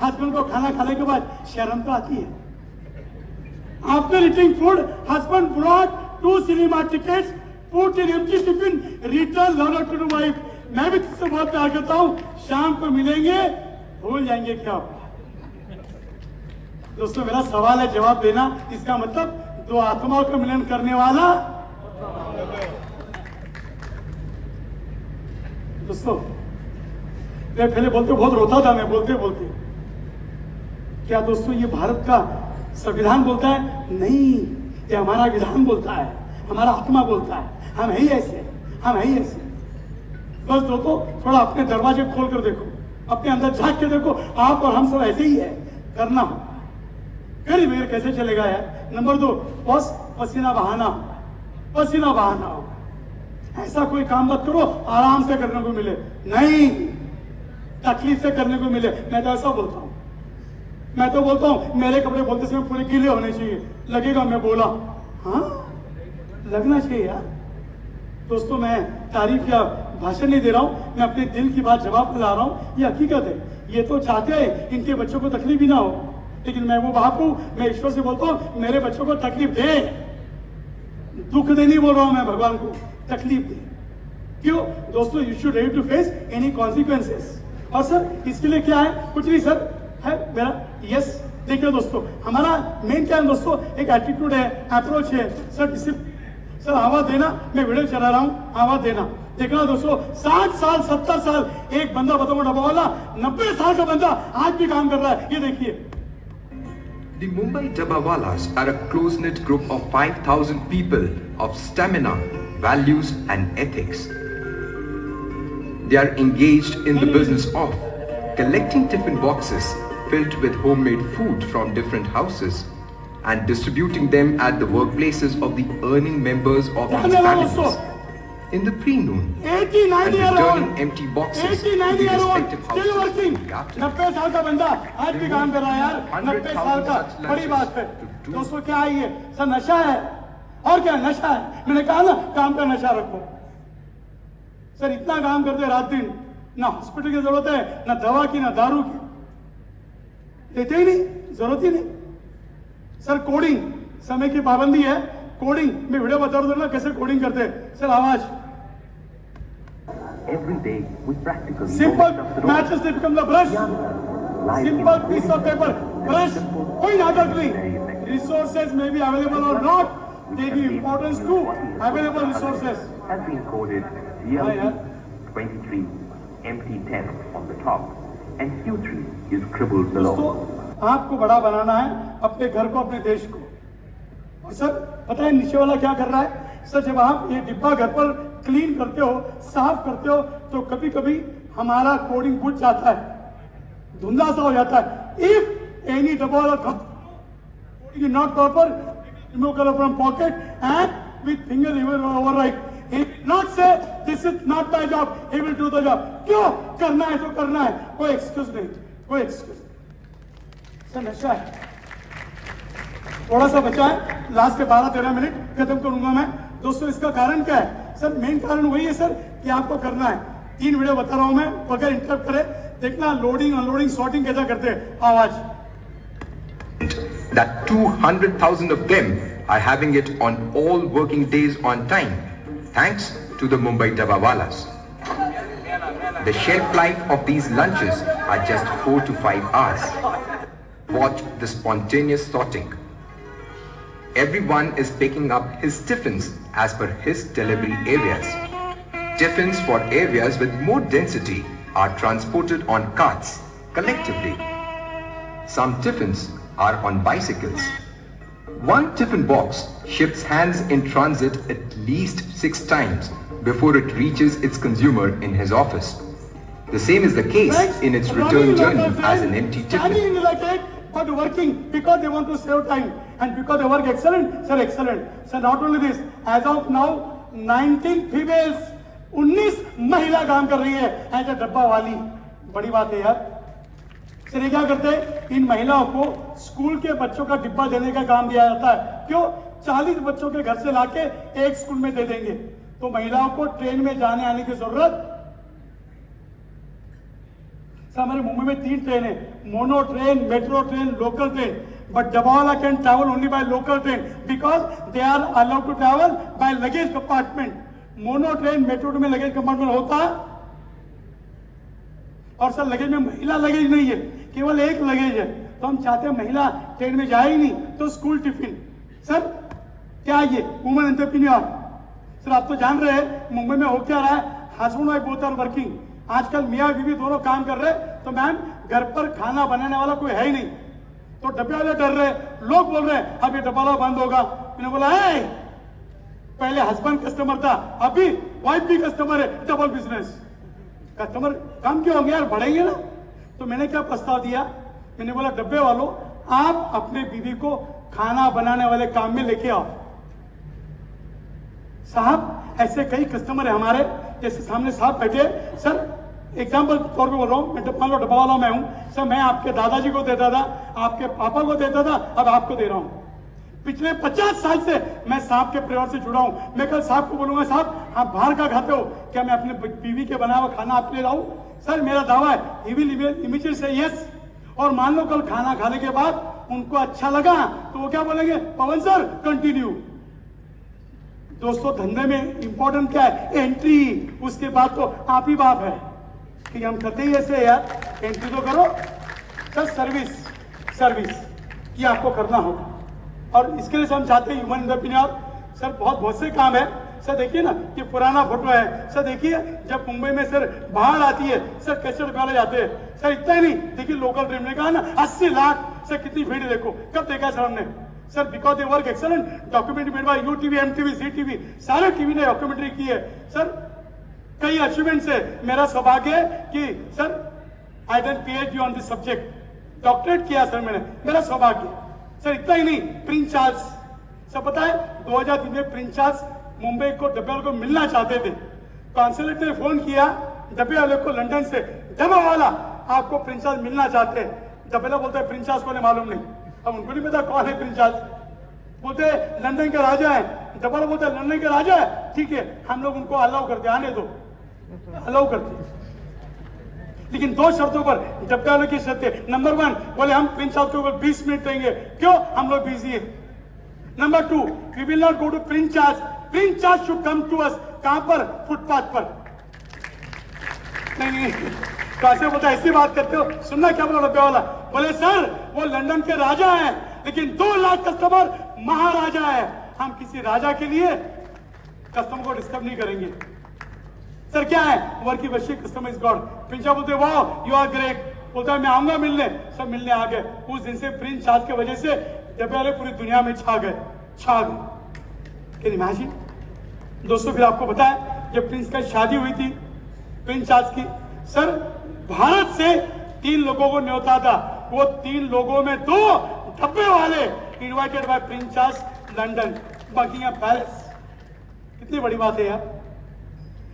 husband को खाना खाने के बाद शर्म तो आती है। After eating food, husband brought 2 cinema tickets. Put in empty tiffin, return letter to the wife. मैं भी तुझसे बहुत प्यार करता हूँ, शाम को मिलेंगे, भूल जाएंगे क्या? दोस्तों मेरा सवाल है, जवाब देना। इसका मतलब 2 आत्माओं का मिलन करने वाला। दोस्तों मैं पहले बोलते बहुत रोता था, मैं बोलते बोलते। क्या दोस्तों ये भारत का संविधान बोलता है? नहीं, ये हमारा विधान बोलता है, हमारा आत्मा बोलता है। हम है ही ऐसे, हम है ही ऐसे। बस दोस्तों थोड़ा अपने दरवाजे खोल कर देखो, अपने अंदर झांक के देखो, आप और हम सब ऐसे ही है। करना होगा, फिर बगैर कैसे चलेगा यार? नंबर 2, बस पसीना बहाना होगा, पसीना बहाना होगा। ऐसा कोई काम मत करो आराम से करने को मिले, नहीं तकलीफ से करने को मिले। मैं तो ऐसा बोलता हूँ, मैं तो बोलता हूँ मेरे कपड़े बोलते समय पूरे गीले होने चाहिए, लगेगा मैं बोला। हाँ लगना चाहिए यार। दोस्तों मैं तारीफ या भाषण नहीं दे रहा हूं, मैं अपने दिल की बात जवाब ला रहा हूं, ये हकीकत है। ये तो चाहते हैं इनके बच्चों को तकलीफ भी ना हो, लेकिन मैं वो बाप हूं, मैं ईश्वर से बोलता हूं मेरे बच्चों को तकलीफ दे। दुख दे नहीं बोल रहा हूं मैं भगवान को, तकलीफ दे। क्यों दोस्तों? You should ready to face any consequences. और सर इसके लिए क्या है? कुछ नहीं सर, है मेरा यस। देखिए दोस्तों हमारा मेन क्या है दोस्तों? एक एटीट्यूड है, अप्रोच है। सर डिसिप्लिन, सर आवाज देना, मैं वीडियो चला रहा हूं, आवाज देना। देखना दोस्तों 60 साल 70 साल एक बंदा बताओ डब्बा वाला, 90 साल का बंदा आज भी काम कर रहा है। ये देखिए। The Mumbai Dabbawalas are a close-knit group of 5,000 people of stamina, values and ethics. They are engaged in the business of collecting tiffin boxes filled with homemade food from different houses and distributing them at the workplaces of the earning members of these families in the pre-noon and returning empty boxes to the respective houses in the afternoon. 90 साल का बंदा आज भी काम कर रहा है यार, 90 साल का, बड़ी बात है। दोस्तों क्या है ये? सर नशा है, और क्या नशा है? मैंने कहा ना काम का नशा रखो। सर इतना काम करते रात दिन, ना हॉस्पिटल की जरूरत है, ना दवा की, ना दारू की, देते ही नहीं, जरूरत ही नहीं। सर कोडिंग, समय की पाबंदी है, कोडिंग मैं वीडियो बता रहा हूं ना कैसे कोडिंग करते हैं। सर आवाज every day with practical simple matches they become the brush, simple piece of paper press कोई नाटक नहीं, रिसोर्सेज में बी अवेलेबल और not, they give importance to available resources. Has been coded GLP 23, MT10 on the top, and Q3 is scribbled below. दोस्तों आपको बड़ा बनाना है अपने घर को, अपने देश को। और सर पता है नीचे वाला क्या कर रहा है? सर जब आप ये डिब्बा घर पर क्लीन करते हो, साफ करते हो, तो कभी कभी हमारा कोडिंग बुझ जाता है, धुंधला सा हो जाता है। इफ एनी डब्बा वाला coding is not proper, remove color from pocket and with finger he will overwrite. He will not say this is not my job, he will do the job. क्यों करना है तो करना है, कोई एक्सक्यूज नहीं, कोई एक्सक्यूज। सर नशा है, थोड़ा सा बचा है, लास्ट के 12-13 मिनट खत्म करूंगा मैं। दोस्तों इसका कारण क्या है? सर मेन कारण वही है सर कि आपको करना है। 3 वीडियो बता रहा हूं मैं, बगैर इंटरप्ट करे देखना, लोडिंग अनलोडिंग सॉर्टिंग कैसा करते हैं। आवाज that 200,000 of them are having it on all working days on time, thanks to the Mumbai Dabbawalas. The shelf life of these lunches are just 4 to 5 hours. Watch the spontaneous sorting. Everyone is picking up his tiffins as per his delivery areas. Tiffins for areas with more density are transported on carts collectively. Some tiffins are on bicycles. One tiffin box shifts hands in transit at least 6 times before it reaches its consumer in his office. The same is the case in its return journey as an empty tiffin. But working because they want to save time and because they work excellent, sir, excellent. Sir, not only this, as of now, 19 females, 19 महिला काम कर रही है as a डब्बा वाली। बड़ी बात है यार। सर ये क्या करते हैं? इन महिलाओं को स्कूल के बच्चों का डिब्बा देने का काम दिया जाता है। क्यों? 40 बच्चों के घर से लाके एक स्कूल में दे देंगे, तो महिलाओं को ट्रेन में जाने आने की जरूरत। सर हमारे मुंबई में 3 ट्रेन है, mono train, metro train, local train. But dabbawala can travel only by local train because they are allowed to travel by luggage compartment. Mono train, metro train में लगेज कंपार्टमेंट होता है, और सर लगेज में महिला luggage नहीं है, केवल एक लगेज है। तो हम चाहते हैं महिला ट्रेन में जाए ही नहीं, तो स्कूल टिफिन। सर क्या ये वुमेन एंटरप्रेन्योर? सर आप तो जान रहे हैं मुंबई में हो क्या रहा है, husband wife both are working. आजकल मियाँ बीवी दोनों काम कर रहे हैं, तो मैम घर पर खाना बनाने वाला कोई है ही नहीं, तो डब्बे वाले डर रहे, लोग बोल रहे हैं अब ये डब्बा वाला बंद होगा। मैंने बोला है पहले हस्बैंड कस्टमर था, अभी वाइफ भी कस्टमर है, डबल बिजनेस। कस्टमर कम क्यों होंगे यार, बढ़ेंगे ना। तो मैंने क्या प्रस्ताव दिया, मैंने बोला डब्बे वालों आप अपने बीवी को खाना बनाने वाले काम में लेके आओ। साहब ऐसे कई कस्टमर है हमारे, जैसे सामने साहब बैठे। सर एग्जाम्पल तौर पे बोल रहा हूँ, मैं मान लो डब्बा वाला मैं हूँ। सर मैं आपके दादाजी को देता था, आपके पापा को देता था, अब आपको दे रहा हूँ। पिछले 50 साल से मैं साहब के परिवार से जुड़ा हूं। मैं कल साहब को बोलूंगा साहब आप बाहर का खाते हो क्या, मैं अपने बीवी के बना हुआ खाना आपके लिए लाऊं? सर मेरा दावा है ही विल इमीडिएटली से यस। और मान लो कल खाना खाने के बाद उनको अच्छा लगा तो वो क्या बोलेंगे, पवन सर कंटिन्यू। दोस्तों धंधे में इंपॉर्टेंट क्या है, एंट्री। उसके बाद तो आप ही बाप है कि हम करते ही ऐसे यार, एंट्री तो करो। सर सर्विस, सर्विस ये आपको करना होगा, और इसके लिए हम चाहते हैं ह्यूमन एंटरप्रेन्योर। सर बहुत से काम है। सर देखिए ना ये पुराना फोटो है। सर देखिए जब मुंबई में सर बाढ़ आती है, सर कैसे वाले जाते हैं। सर इतना ही नहीं, देखिए लोकल ट्रेन ने कहा ना 80 लाख। सर कितनी भीड़ है देखो, कब देखा सर हमने। Sir because they work excellent, documentary made by UTV, MTV, Zee TV, सारे टीवी ने डॉक्यूमेंट्री की है। सर कई अचीवमेंट्स है। मेरा सौभाग्य है कि sir I done PhD on this subject, doctorate किया सर मैंने, मेरा सौभाग्य। सर इतना ही नहीं, प्रिंस चार्ल्स, सब पता है 2003 में प्रिंस चार्ल्स मुंबई को डब्बे वाले को मिलना चाहते थे। कॉन्सुलेट ने फोन किया डब्बे वाले को लंदन से, डब्बा वाला आपको प्रिंस चार्ल्स मिलना चाहते हैं। डब्बे वाला बोलता है प्रिंस चार्ल्स को मालूम नहीं, अब उनको नहीं पता कौन है प्रिंस चार्ल्स। बोलते लंदन के राजा है, डब्बा वाला बोलता है लंदन के राजा है, ठीक है हम लोग उनको अलाउ करते, आने दो, अलाउ करते, लेकिन 2 शर्तों पर। डब्बे वाले की शर्तें, नंबर 1 बोले हम प्रिंस चार्ल्स को 20 मिनट देंगे, क्यों, हम लोग बिजी है। Number 2 we will not go to Prince Charles, Prince Charles should come to us. कहां पर, फुटपाथ पर। नहीं कैसे बोलता, ऐसी बात करते हो, सुनना क्या बोला डब्बे वाला, बोले सर वो लंदन के राजा हैं, लेकिन 2 लाख कस्टमर महाराजा है, हम किसी राजा के लिए कस्टमर को डिस्टर्ब नहीं करेंगे। सर क्या है, वर्क की वशी customer is God. Prince Charles बोलते वाह यू आर ग्रेट, बोलता है मैं आऊंगा मिलने। सब मिलने आ गए। उस दिन से प्रिंस चार्ल्स की वजह से डब्बे वाले पूरी दुनिया में छा गए। कैन इमेजिन दोस्तों। फिर आपको पता है जब प्रिंस का शादी हुई थी प्रिंस चार्ल्स की, सर भारत से 3 लोगों को न्योता था। वो 3 लोगों में 2 डब्बे वाले invited bye Prince Charles London Buckingham palace. कितनी बड़ी बात है यार।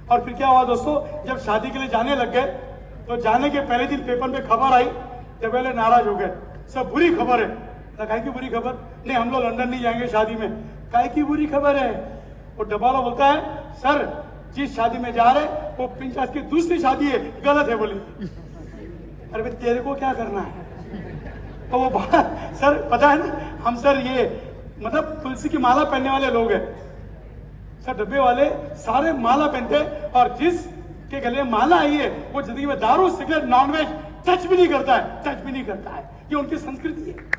और फिर क्या हुआ दोस्तों, जब शादी के लिए जाने लग गए तो जाने के पहले दिन पेपर में खबर आई, जब पहले नाराज हो गए। सब बुरी खबर है। काहे की बुरी खबर? नहीं हम लोग लंदन नहीं जाएंगे शादी में। काहे की बुरी खबर है? वो डब्बा वाला बोलता है सर जिस शादी में जा रहे वो प्रिंस चार्ल्स की दूसरी शादी है, गलत है। बोले अरे भाई तेरे को क्या करना है? तो वो सर पता है ना हम सर ये मतलब तुलसी की माला पहनने वाले लोग हैं। सर डब्बे वाले सारे माला पहनते और जिस के गले माला आई है वो जिंदगी में दारू सिगरेट नॉनवेज टच भी नहीं करता है, टच भी नहीं करता है। ये उनकी संस्कृति है।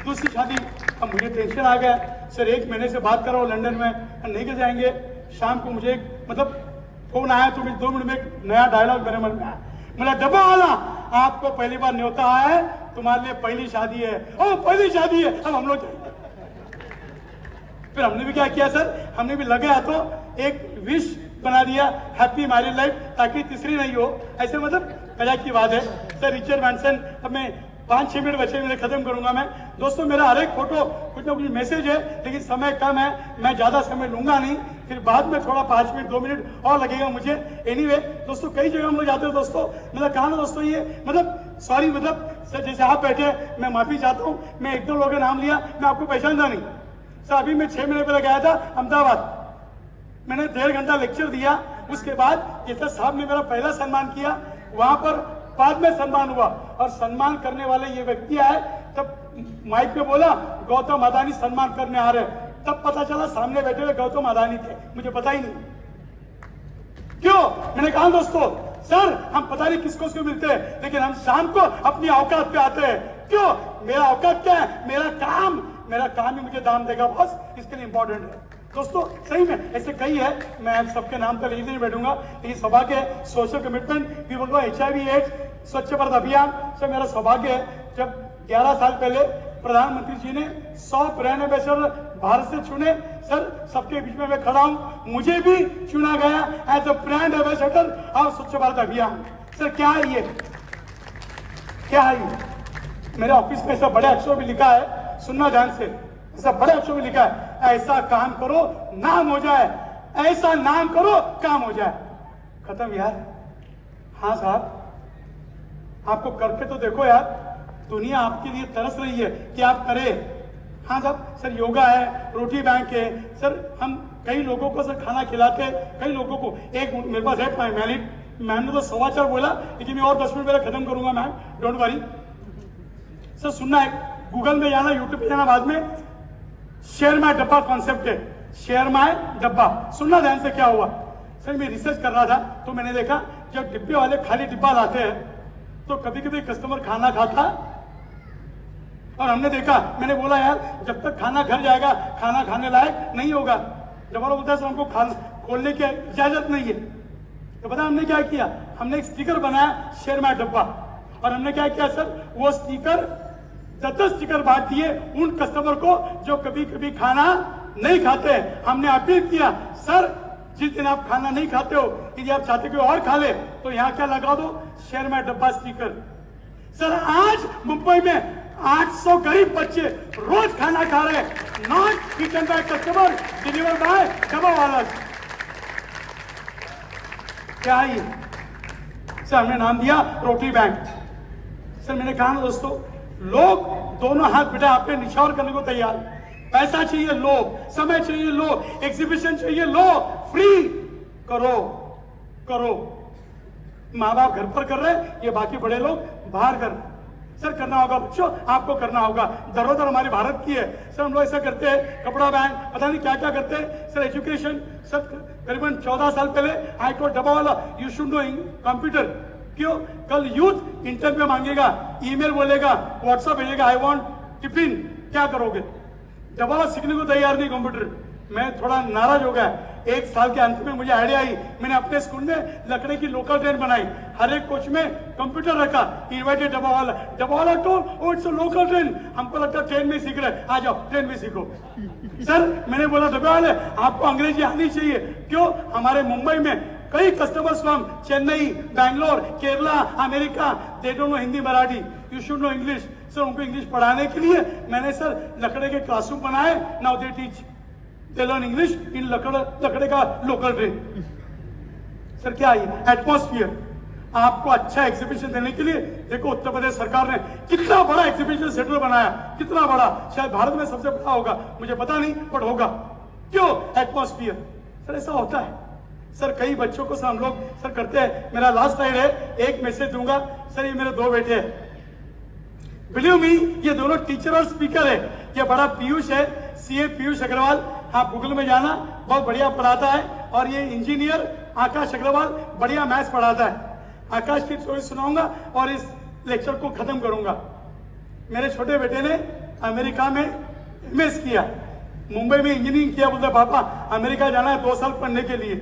दूसरी शादी। अब मुझे टेंशन आ गया सर, 1 महीने से बात कर रहा हूँ लंदन में, नहीं कर जाएंगे। शाम को मुझे मतलब फोन आया तो मुझे 2 मिनट में एक नया डायलॉग मेरे मन में आया। मेरा डब्बा वाला आपको पहली बार न्योता आया है, तुम्हारे लिए पहली शादी है। ओ पहली शादी है, अब हम लोग जाएंगे। फिर हमने भी क्या किया सर, हमने भी लगे हाथों एक विश बना दिया हैप्पी मैरिड लाइफ, ताकि तीसरी नहीं हो। ऐसे मतलब मजाक की बात है सर। रिचर्ड ब्रांसन, अब मैं 5-6 मिनट बचे मेरे खत्म करूंगा मैं। दोस्तों मेरा हर एक फोटो कुछ ना कुछ मैसेज है, लेकिन समय कम है, मैं ज्यादा समय लूंगा नहीं। फिर बाद में थोड़ा 5 मिनट 2 मिनट और लगेगा मुझे। एनीवे दोस्तों कई जगह हम लोग जाते हो दोस्तों, मतलब कहा ना दोस्तों ये मतलब सॉरी मतलब सर जैसे आप बैठे मैं माफी चाहता हूँ, मैं 1-2 लोगों का नाम लिया, मैं आपको पहचानता नहीं सर। अभी मैं 6 महीने पहले गया था अहमदाबाद, मैंने 1.5 घंटा लेक्चर दिया। उसके बाद जैसा साहब ने मेरा पहला सम्मान किया, वहां पर बाद में सम्मान हुआ और सम्मान करने वाले ये व्यक्ति आए, तब माइक पे बोला गौतम अदानी सम्मान करने आ रहे, तब पता चला सामने बैठे हुए गौतम अदानी थे, मुझे पता ही नहीं। क्यों? मैंने कहा दोस्तों सर हम पता नहीं किसको किसको मिलते हैं, लेकिन हम शाम को अपनी औकात पे आते हैं। क्यों? मेरा औकात क्या है? मेरा काम ही मुझे दाम देगा बॉस, इसके लिए इंपॉर्टेंट है दोस्तों। सही में ऐसे कई है, मैं सबके नाम पर नहीं बैठूंगा, लेकिन सौभाग्य है सोशल कमिटमेंट भी बोल रहा HIV एड्स स्वच्छ भारत अभियान से मेरा सौभाग्य है। जब 11 साल पहले प्रधानमंत्री जी ने 100 ब्रांड एम्बेसडर भारत से चुने, सर सबके बीच में मैं खड़ा हूं, मुझे भी चुना गया as a brand ambassador of Swachh Bharat अभियान। सर क्या है ये, क्या है ये? मेरे ऑफिस में ऐसा बड़े अक्षरों में लिखा है, सुनना ध्यान से, ऐसा बड़े अक्षरों में लिखा है, ऐसा काम करो नाम हो जाए, ऐसा नाम करो काम हो जाए। खत्म यार। हाँ साहब आपको करके तो देखो यार, दुनिया आपके लिए तरस रही है कि आप करें। हाँ साहब सर योगा है, रोटी बैंक है सर, हम कई लोगों को सर खाना खिलाते हैं, कई लोगों को। एक मेरे पास है मैम ने तो 4:15 बोला, लेकिन मैं और 10 मिनट पहले खत्म करूंगा मैम, डोंट वरी। सर सुनना है, गूगल में जाना, यूट्यूब पे जाना बाद में, शेयर माय डब्बा कॉन्सेप्ट है, शेयर माय डब्बा। सुनना ध्यान से क्या हुआ सर, मैं रिसर्च कर रहा था तो मैंने देखा जब डिब्बे वाले खाली डिब्बा लाते हैं तो कभी कभी कस्टमर खाना खाता, और हमने देखा, मैंने बोला यार जब तक खाना घर जाएगा खाना खाने लायक नहीं होगा। जब वो बोलता है सर हमको खाना खोलने की इजाजत नहीं है, तो पता हमने क्या किया, हमने एक स्टिकर बनाया शेयर माय डब्बा, और हमने क्या किया सर, वो स्टिकर 10 स्टिकर बांट दिए उन कस्टमर को जो कभी कभी खाना नहीं खाते हैं। हमने अपील किया सर जिस दिन आप खाना नहीं खाते हो, यदि आप चाहते हो और खा ले तो यहाँ क्या लगा दो, शेयर माय डब्बा स्टिकर। सर आज मुंबई में 800 गरीब बच्चे रोज खाना खा रहे हैं, not eaten by customer, deliver by dabbawala. क्या है ये सर? हमने नाम दिया रोटी बैंक। सर मैंने कहा ना दोस्तों, लोग दोनों हाथ बिठा आपने निछावर करने को तैयार। पैसा चाहिए लो, समय चाहिए लो, एग्जीबिशन चाहिए लो, फ्री करो करो। माँ बाप घर पर कर रहे हैं, ये बाकी बड़े लोग बाहर कर रहे हैं। सर करना होगा बच्चों, आपको करना होगा। धरोहर हमारे भारत की है सर, हम लोग ऐसा करते हैं, कपड़ा बैंक पता नहीं क्या क्या करते हैं सर। एजुकेशन सर करीबन 14 साल पहले आई टोल्ड डब्बा वाला यू शुड नो कंप्यूटर, क्यों? कल यूथ इंटरव्यू मांगेगा, ईमेल बोलेगा, व्हाट्सएप भेजेगा, आई वांट टिफिन, क्या करोगे? दबा सीखने को तैयार नहीं कंप्यूटर। मैं थोड़ा नाराज हो गया। एक साल के अंत में मुझे आइडिया आई, मैंने अपने स्कूल में लकड़े की लोकल ट्रेन बनाई, हर एक कोच में कंप्यूटर रखा, invited dabbawala toll, oh it's a local train, हमको लगता है ट्रेन में सीख रहे, आ जाओ ट्रेन में सीखो। सर मैंने बोला डब्बावाले आपको अंग्रेजी आनी चाहिए, क्यों? हमारे मुंबई में कई customers from Chennai, Bangalore, Kerala, America, they don't know Hindi Marathi, you should know English. Sir उनको इंग्लिश पढ़ाने के लिए मैंने सर लकड़े के क्लासरूम बनाए, now they teach, they learn English in लकड़े का लोकल ट्रेन। सर क्या है एटमॉस्फियर? आपको अच्छा एग्जीबिशन देने के लिए देखो उत्तर प्रदेश सरकार ने कितना बड़ा एग्जीबिशन सेंटर बनाया, कितना बड़ा, शायद भारत में सबसे बड़ा होगा, मुझे पता नहीं बट होगा। क्यों? एटमॉस्फियर। सर ऐसा होता है सर, कई बच्चों को सर हम लोग सर करते हैं। मेरा लास्ट स्लाइड है, एक मैसेज दूंगा सर, ये मेरे दो बेटे हैं, बिलीव मी, ये दोनों टीचर और स्पीकर है। ये बड़ा पीयूष है, सीए पीयूष अग्रवाल, आप गूगल में जाना, बहुत बढ़िया पढ़ाता है। और ये इंजीनियर आकाश अग्रवाल, बढ़िया मैथ्स पढ़ाता है। आकाश की स्टोरी सुनाऊंगा और इस लेक्चर को खत्म करूंगा। मेरे छोटे बेटे ने अमेरिका में एमएस किया, मुंबई में इंजीनियरिंग किया, बोलता पापा अमेरिका जाना है 2 साल पढ़ने के लिए।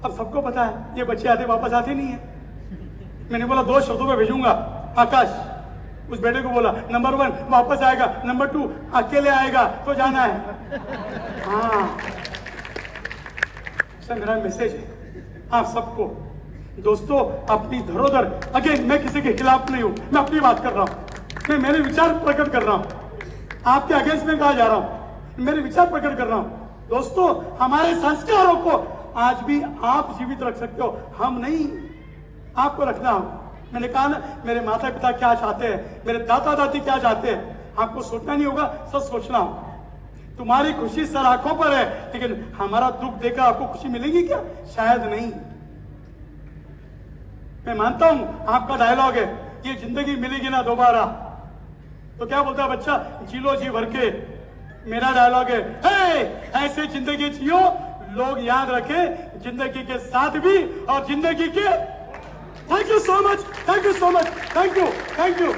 अब सबको पता है ये बच्चे आते वापस आते नहीं है। मैंने बोला 2 शब्दों में भेजूंगा। आकाश उस बेटे को बोला, नंबर 1 वापस आएगा, नंबर 2 अकेले आएगा तो जाना है। हाँ सर मेरा मैसेज है आप सबको, दोस्तों अपनी धरोहर, अगेन मैं किसी के खिलाफ नहीं हूं, मैं अपनी बात कर रहा हूं, मैं मेरे विचार प्रकट कर रहा हूं, आपके अगेंस्ट में कहा जा रहा हूं, मेरे विचार प्रकट कर रहा हूं। दोस्तों हमारे संस्कारों को आज भी आप जीवित रख सकते हो, हम नहीं, आपको रखना हो। मैंने कहा ना, मेरे माता पिता क्या चाहते हैं, मेरे दादा दादी क्या चाहते हैं, आपको सोचना नहीं होगा, सब सोचना होगा। तुम्हारी खुशी सर आंखों पर है, लेकिन हमारा दुख देखकर आपको खुशी मिलेगी क्या? शायद नहीं। मैं मानता हूं आपका डायलॉग है, ये जिंदगी मिलेगी ना दोबारा, तो क्या बोलता है बच्चा, जी लो जी भर के। मेरा डायलॉग है, हे ऐसे जिंदगी जियो, लोग याद रखें जिंदगी के साथ भी और जिंदगी के। Thank you so much, thank you so much, thank you, thank you.